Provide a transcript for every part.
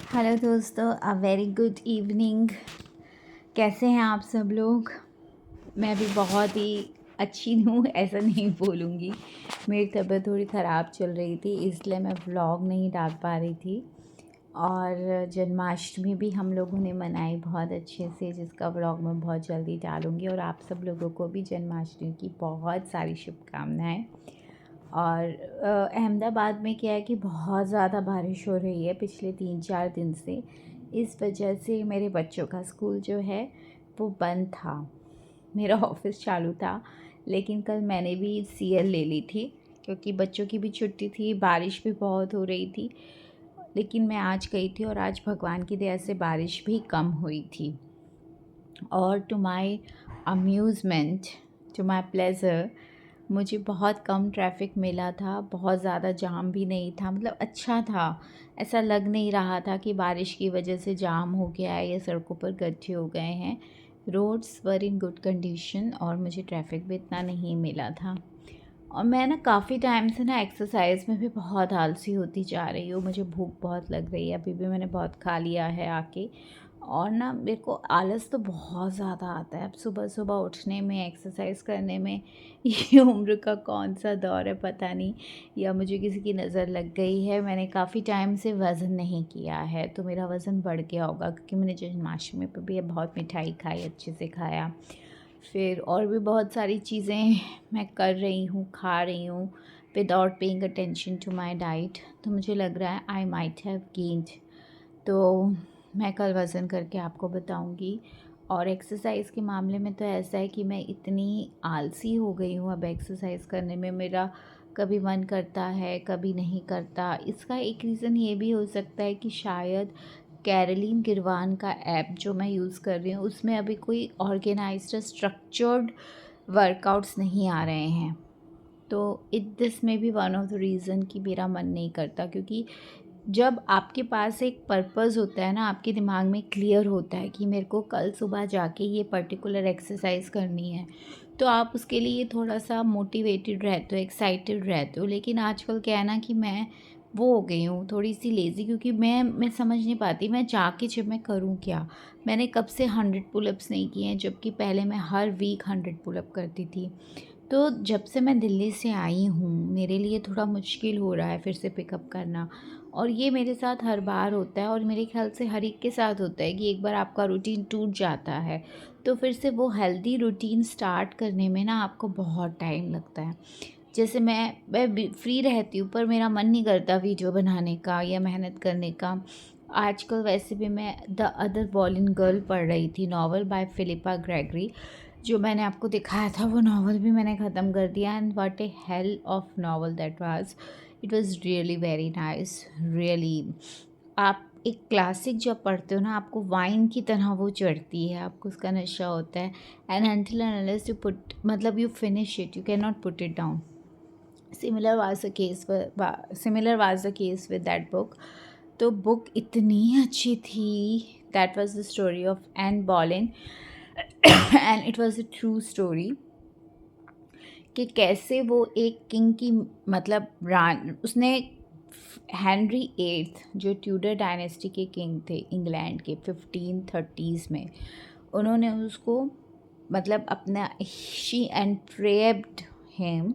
Hello दोस्तों, a very good evening. कैसे हैं आप सब लोग? मैं भी बहुत ही अच्छी हूँ, ऐसा नहीं बोलूँगी। मेरी तबीयत थोड़ी ख़राब चल रही थी, इसलिए मैं व्लॉग नहीं डाल पा रही थी। और जन्माष्टमी भी हम लोगों ने मनाई बहुत अच्छे से, जिसका व्लॉग मैं बहुत जल्दी डालूँगी। और आप सब लोगों को भी जन्माष्टमी की बहुत सारी शुभकामनाएँ। और अहमदाबाद में क्या है कि बहुत ज़्यादा बारिश हो रही है पिछले 3-4 दिन से। इस वजह से मेरे बच्चों का स्कूल जो है वो बंद था। मेरा ऑफ़िस चालू था, लेकिन कल मैंने भी सीएल ले ली थी क्योंकि बच्चों की भी छुट्टी थी, बारिश भी बहुत हो रही थी। लेकिन मैं आज गई थी और आज भगवान की दया से बारिश भी कम हुई थी। और to my amusement, to my pleasure, मुझे बहुत कम ट्रैफ़िक मिला था, बहुत ज़्यादा जाम भी नहीं था, मतलब अच्छा था। ऐसा लग नहीं रहा था कि बारिश की वजह से जाम हो गया है या सड़कों पर गड्ढे हो गए हैं। Roads were in good condition और मुझे ट्रैफ़िक भी इतना नहीं मिला था। और मैं ना काफ़ी टाइम से ना एक्सरसाइज़ में भी बहुत आलसी होती जा रही हूँ। मुझे भूख बहुत लग रही है, अभी भी मैंने बहुत खा लिया है आके। और ना मेरे को आलस तो बहुत ज़्यादा आता है अब सुबह-सुबह उठने में, एक्सरसाइज़ करने में। ये उम्र का कौन-सा दौर है पता नहीं, या मुझे किसी की नज़र लग गई है। मैंने काफ़ी टाइम से वज़न नहीं किया है, तो मेरा वज़न बढ़ गया होगा क्योंकि मैंने जन्माष्टमी पे भी बहुत मिठाई खाई, अच्छे से खाया। फिर और भी बहुत सारी चीज़ें मैं कर रही हूँ, खा रही हूँ without paying attention to my diet. तो मुझे लग रहा है आई माइट हैव गेन्ड। तो मैं कल वज़न करके आपको बताऊँगी। और एक्सरसाइज़ के मामले में तो ऐसा है कि मैं इतनी आलसी हो गई हूँ अब एक्सरसाइज़ करने में। मेरा कभी मन करता है, कभी नहीं करता। इसका एक रीज़न ये भी हो सकता है कि शायद कैरोलिन गिरवान का ऐप जो मैं यूज़ कर रही हूँ, उसमें अभी कोई ऑर्गेनाइज्ड स्ट्रक्चर्ड वर्कआउट्स नहीं आ रहे हैं। तो दिस में भी वन ऑफ द रीज़न कि मेरा मन नहीं करता, क्योंकि जब आपके पास एक पर्पस होता है ना, आपके दिमाग में क्लियर होता है कि मेरे को कल सुबह जाके ये पर्टिकुलर एक्सरसाइज करनी है, तो आप उसके लिए थोड़ा सा मोटिवेटेड रहते हो, एक्साइटेड रहते हो। लेकिन आजकल क्या है ना कि मैं वो हो गई हूँ थोड़ी सी लेज़ी, क्योंकि मैं समझ नहीं पाती मैं जाके जब मैं करूँ क्या। मैंने कब से 100 पुलअप्स नहीं किए हैं, जबकि पहले मैं हर वीक 100 पुलअप करती थी। तो जब से मैं दिल्ली से आई हूँ, मेरे लिए थोड़ा मुश्किल हो रहा है फिर से पिकअप करना। और ये मेरे साथ हर बार होता है और मेरे ख्याल से हर एक के साथ होता है कि एक बार आपका रूटीन टूट जाता है, तो फिर से वो हेल्दी रूटीन स्टार्ट करने में ना आपको बहुत टाइम लगता है। जैसे मैं भी फ्री रहती हूँ, पर मेरा मन नहीं करता वीडियो बनाने का या मेहनत करने का। आजकल वैसे भी मैं द अदर बॉलिन गर्ल पढ़ रही थी, नॉवल बाय फिलिपा ग्रेगरी। जो मैंने आपको दिखाया था वो नॉवल भी मैंने ख़त्म कर दिया, and what A hell of novel that was. It was really very nice, really. आप एक क्लासिक जब पढ़ते हो ना, आपको वाइन की तरह वो चढ़ती है, आपको उसका नशा होता है। And until and unless you put मतलब you finish it, you can not put it down. Similar was the case with that book. तो बुक इतनी अच्छी थी। That was the story of Anne Boleyn and it was a true story कि कैसे वो एक king की मतलब रान उसने हेनरी एट्थ, जो ट्यूडर डायनेस्टी के किंग थे इंग्लैंड के 1530s में, उन्होंने उसको मतलब अपना शी एंट्रेप्ड हिम।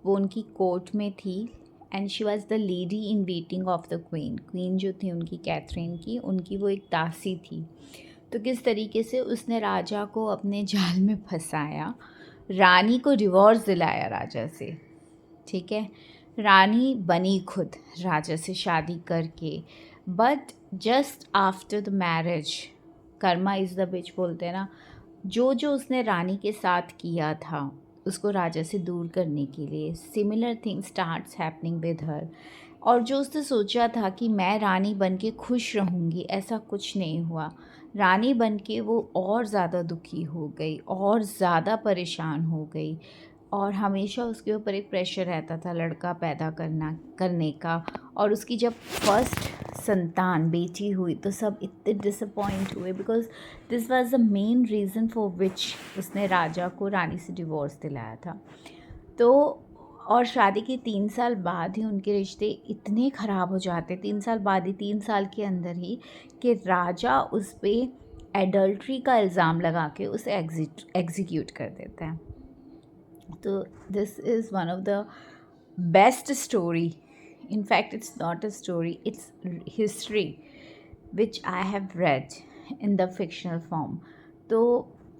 वो उनकी कोर्ट में थी and she was the lady in waiting of the queen. Queen जो थी उनकी कैथरीन की, उनकी वो एक दासी थी। तो किस तरीके से उसने राजा को अपने जाल में फंसाया, रानी को डिवोर्स दिलाया राजा से, ठीक है। रानी बनी खुद राजा से शादी करके, but just after the marriage, karma is the bitch बोलते हैं ना, जो जो उसने रानी के साथ किया था उसको राजा से दूर करने के लिए similar thing starts happening with her. और जो उसने सोचा था कि मैं रानी बन के खुश रहूँगी, ऐसा कुछ नहीं हुआ। रानी बन के वो और ज़्यादा दुखी हो गई और ज़्यादा परेशान हो गई। और हमेशा उसके ऊपर एक प्रेशर रहता था लड़का पैदा करने का। और उसकी जब फर्स्ट संतान बेटी हुई तो सब इतने डिसअपॉइंट हुए, because this was the main reason for which उसने राजा को रानी से डिवोर्स दिलाया था। तो और शादी के 3 साल बाद ही उनके रिश्ते इतने ख़राब हो जाते, 3 साल बाद ही, 3 साल के अंदर ही, कि राजा उस पे एडल्ट्री का इल्ज़ाम लगा के उसे एग्जीक्यूट कर देता है। तो this is one of the best story, in fact it's not a story, it's history which I have read in the fictional form. तो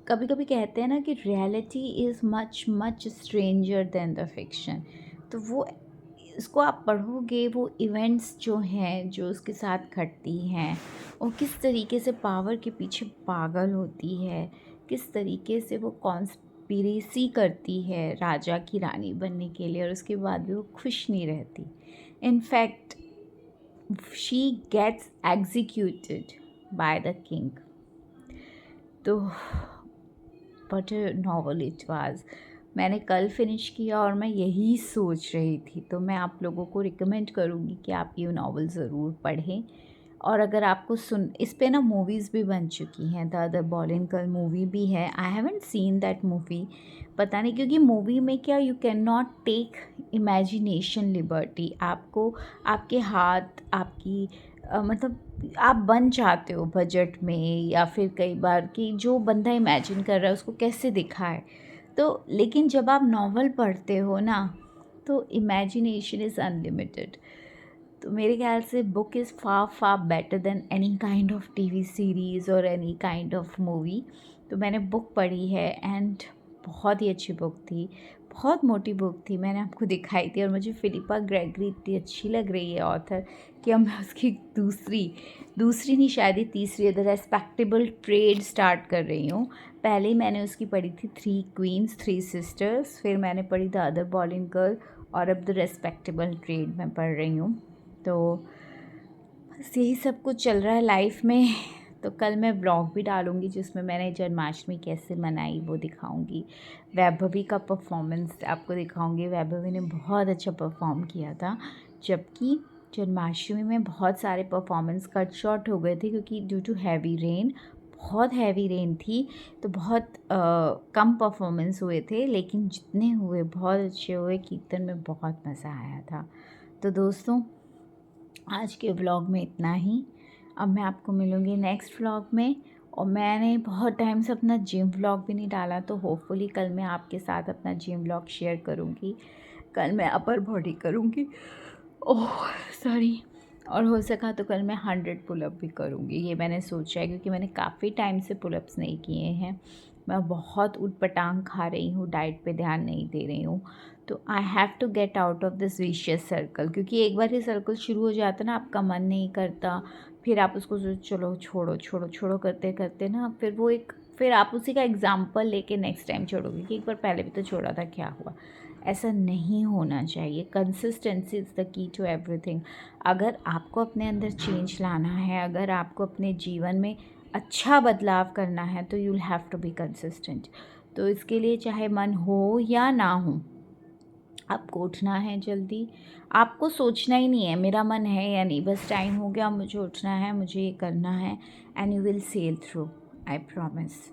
कभी कभी कहते हैं ना कि reality is much much stranger then the fiction. तो वो इसको आप पढ़ोगे, वो इवेंट्स जो हैं जो उसके साथ घटती हैं और किस तरीके से पावर के पीछे पागल होती है, किस तरीके से वो कॉन्स्पिरेसी करती है राजा की रानी बनने के लिए और उसके बाद भी वो खुश नहीं रहती। In fact she gets executed by the king. तो बट नॉवल इट वाज। मैंने कल फिनिश किया और मैं यही सोच रही थी, तो मैं आप लोगों को रिकमेंड करूँगी कि आप ये नॉवल ज़रूर पढ़ें। और अगर आपको इस पे ना मूवीज़ भी बन चुकी हैं, the other boy and girl movie भी है। I haven't seen that movie, पता नहीं, क्योंकि मूवी में क्या, you can not take imagination liberty. आपको आपके हाथ, आपकी मतलब आप बन जाते हो बजट में, या फिर कई बार कि जो बंदा इमेजिन कर रहा है उसको कैसे दिखाए। तो लेकिन जब आप नॉवल पढ़ते हो ना, तो इमेजिनेशन इज़ अनलिमिटेड। तो मेरे ख्याल से book is far better than any kind of TV series और एनी काइंड ऑफ मूवी। तो मैंने बुक पढ़ी है एंड बहुत ही अच्छी बुक थी, बहुत मोटी बुक थी, मैंने आपको दिखाई थी। और मुझे फिलिपा ग्रेगरी इतनी अच्छी लग रही है ऑथर कि अब मैं उसकी दूसरी नहीं शायद ही तीसरी, द रेस्पेक्टेबल ट्रेड स्टार्ट कर रही हूँ। पहले ही मैंने उसकी पढ़ी थी 3 क्वींस 3 सिस्टर्स, फिर मैंने पढ़ी the other boy and girl, और अब द रेस्पेक्टेबल ट्रेड मैं पढ़ रही हूँ। तो बस यही सब कुछ चल रहा है लाइफ में। तो कल मैं ब्लॉग भी डालूँगी जिसमें मैंने जन्माष्टमी कैसे मनाई वो दिखाऊँगी। वैभवी का परफॉर्मेंस आपको दिखाऊँगी। वैभवी ने बहुत अच्छा परफॉर्म किया था, जबकि जन्माष्टमी में बहुत सारे परफॉर्मेंस कट शॉर्ट हो गए थे क्योंकि ड्यू टू हैवी रेन, बहुत हैवी रेन थी, तो बहुत कम परफॉर्मेंस हुए थे, लेकिन जितने हुए बहुत अच्छे हुए। कीर्तन में बहुत मज़ा आया था। तो दोस्तों, आज के व्लॉग में इतना ही। अब मैं आपको मिलूँगी नेक्स्ट व्लॉग में। और मैंने बहुत टाइम से अपना जिम व्लॉग भी नहीं डाला, तो होपफुली कल मैं आपके साथ अपना जिम व्लॉग शेयर करूँगी। कल मैं अपर बॉडी करूँगी, ओह सॉरी, और हो सका तो कल मैं 100 पुलअप भी करूँगी, ये मैंने सोचा है, क्योंकि मैंने काफ़ी टाइम से पुलअप्स नहीं किए हैं। मैं बहुत ऊटपटांग खा रही हूँ, डाइट पे ध्यान नहीं दे रही हूँ। तो I have to get out of this vicious circle, क्योंकि एक बार ये सर्कल शुरू हो जाता है ना, आपका मन नहीं करता, फिर आप उसको चलो छोड़ो छोड़ो छोड़ो करते करते ना, फिर आप उसी का एग्जाम्पल लेके नेक्स्ट टाइम छोड़ोगे कि एक बार पहले भी तो छोड़ा था, क्या हुआ। ऐसा नहीं होना चाहिए। Consistency is the key to everything. अगर आपको अपने अंदर चेंज लाना है, अगर आपको अपने जीवन में अच्छा बदलाव करना है, तो you will have to be consistent. तो इसके लिए चाहे मन हो या ना हो, आपको उठना है जल्दी। आपको सोचना ही नहीं है मेरा मन है या नहीं, बस टाइम हो गया, मुझे उठना है, मुझे ये करना है, and you will sail through, I promise.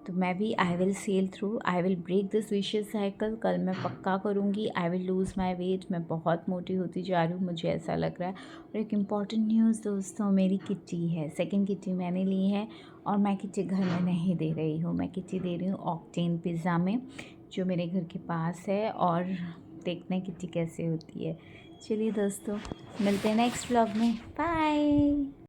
तो मैं भी I will sail through, I will break this vicious cycle. कल मैं पक्का करूँगी। I will lose my weight. मैं बहुत मोटी होती जा रही हूँ, मुझे ऐसा लग रहा है। और एक इम्पॉर्टेंट न्यूज़ दोस्तों, मेरी किट्टी है, सेकंड किट्टी मैंने ली है, और मैं किट्टी घर में नहीं दे रही हूँ, मैं किट्टी दे रही हूँ ऑक्टेन पिज़्ज़ा में, जो मेरे घर के पास है। और देखते हैं किट्टी कैसे होती है। चलिए दोस्तों, मिलते हैं नेक्स्ट व्लॉग में। बाय।